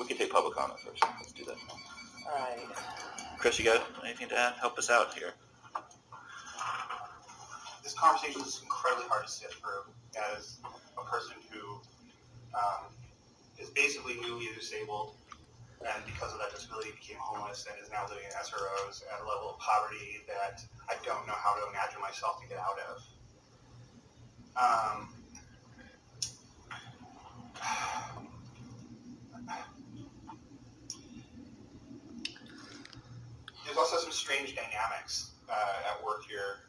We can take public comment first. Let's do that. All right. Chris, you got anything to add? Help us out here. This conversation is incredibly hard to sit through as a person who is basically newly disabled and because of that disability became homeless and is now living in SROs at a level of poverty that I don't know how to imagine myself to get out of. There's also some strange dynamics at work here.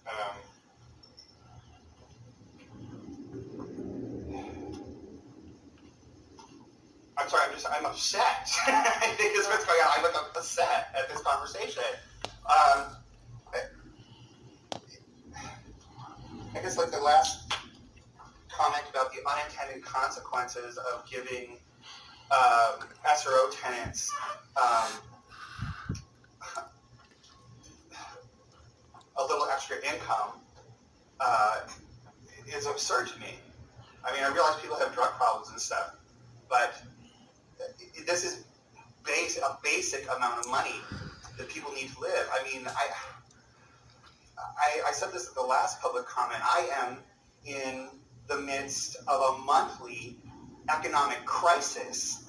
I'm sorry, I'm upset. I think is what's going on. I'm upset at this conversation. I guess like the last comment about the unintended consequences of giving SRO tenants a little extra income is absurd to me. I mean, I realize people have drug problems and stuff, but this is a basic amount of money that people need to live. I mean, I said this at the last public comment. I am in the midst of a monthly economic crisis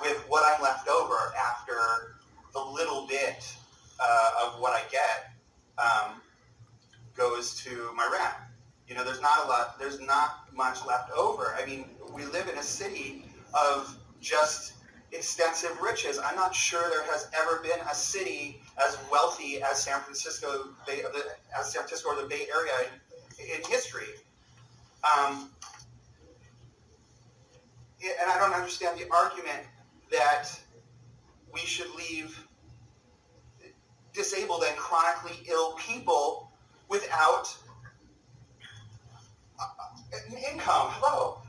with what I'm left over after the little bit of what I get goes to my rent. You know, there's not much left over. I mean, we live in a city of just extensive riches. I'm not sure there has ever been a city as wealthy as San Francisco or the Bay Area in history. And I don't understand the argument that we should leave disabled and chronically ill people without an income. Hello.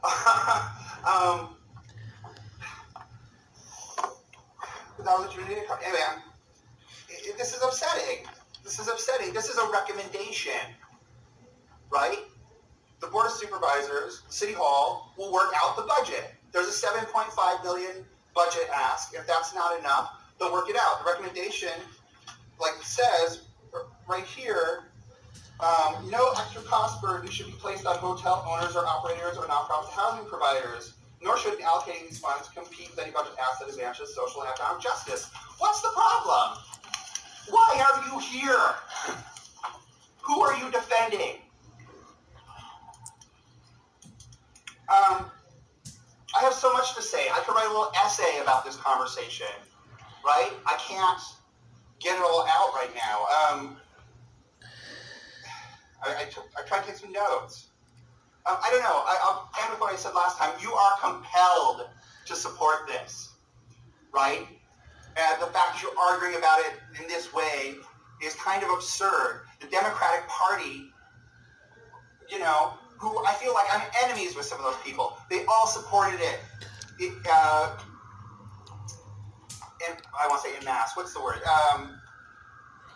Without legitimate income. Anyway, this is upsetting. This is upsetting. This is a recommendation, right? The Board of Supervisors, City Hall, will work out the budget. There's a $7.5 million budget ask. If that's not enough, they'll work it out. The recommendation, like it says right here, no extra cost burden should be placed on hotel owners or operators or nonprofit housing providers, nor should allocating these funds compete with any budget asset advantages, social and economic justice. What's the problem? Why are you here? Who are you defending? I have so much to say. I could write a little essay about this conversation, right? I can't get it all out right now. I tried to take some notes. I don't know. I'll end with what I said last time. You are compelled to support this, right? And the fact that you're arguing about it in this way is kind of absurd. The Democratic Party, you know, who I feel like I'm enemies with some of those people, they all supported it. And I want to say en masse. What's the word?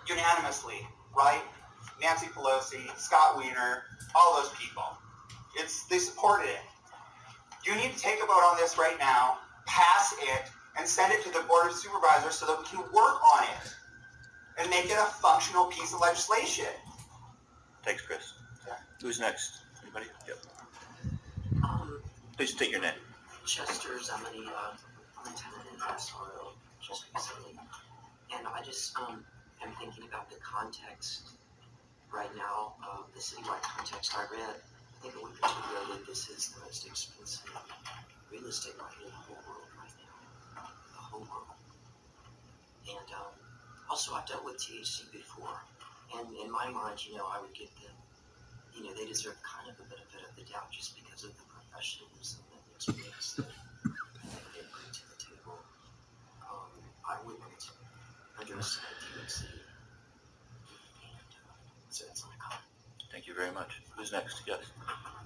Unanimously, right? Nancy Pelosi, Scott Wiener, all those people. They supported it. You need to take a vote on this right now, pass it, and send it to the Board of Supervisors so that we can work on it and make it a functional piece of legislation. Thanks, Chris. Yeah. Who's next? Anybody? Yep. Please state your name. Chester Zemany, lieutenant in SRO, just recently. And I just am thinking about the context right now, the citywide context I read. I think a week or two ago that this is the most expensive real estate market in the whole world right now. The whole world. And also I've dealt with THC before. And in my mind, you know, I would get the, you know, they deserve kind of a benefit of the doubt just because of the professionalism and the experience that they bring to the table. I wouldn't underestimate THC. And so that's my comment. Thank you very much. Who's next? Yes.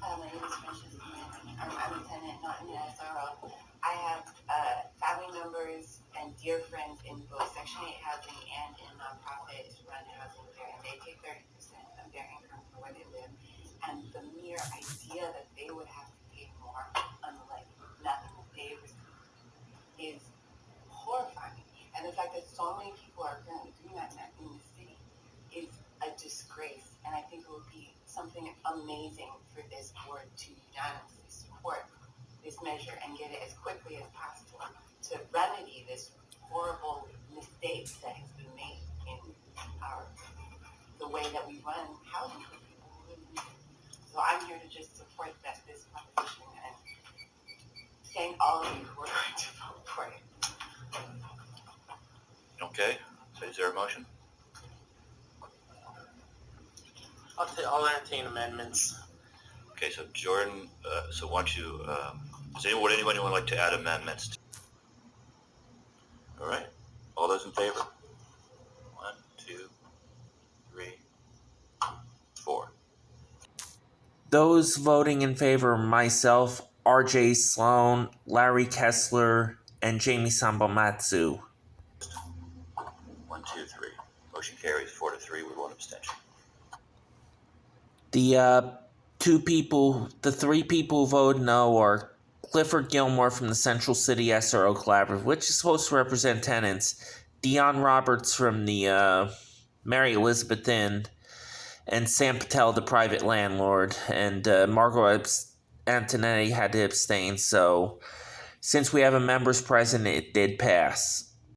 My name is Frances Manning. I'm a lieutenant, not in the SRO. I have family members and dear friends in both Section 8 housing and in nonprofit run housing there, and they take 30% of their income for where they live. And the mere idea that they would have to pay more, unlike nothing that they receive, something amazing for this board to unanimously support this measure and get it as quickly as possible to remedy this horrible mistake that has been made in the way that we run housing for people. So I'm here to just support this proposition and thank all of you who are going to vote for it. Okay, so is there a motion? I'll entertain amendments. Okay, so Jordan, so why don't you, would anybody would like to add amendments? All right, all those in favor? 1, 2, 3, 4. Those voting in favor are myself, R.J. Sloan, Larry Kessler, and Jamie Sambamatsu. 1, 2, 3. Motion carries 4-3 with 1 abstention. The three people who voted no are Clifford Gilmore from the Central City SRO Collaborative, which is supposed to represent tenants, Dion Roberts from the Mary Elizabeth Inn, and Sam Patel, the private landlord, and Margot Antonetti had to abstain. So, since we have a members present, it did pass.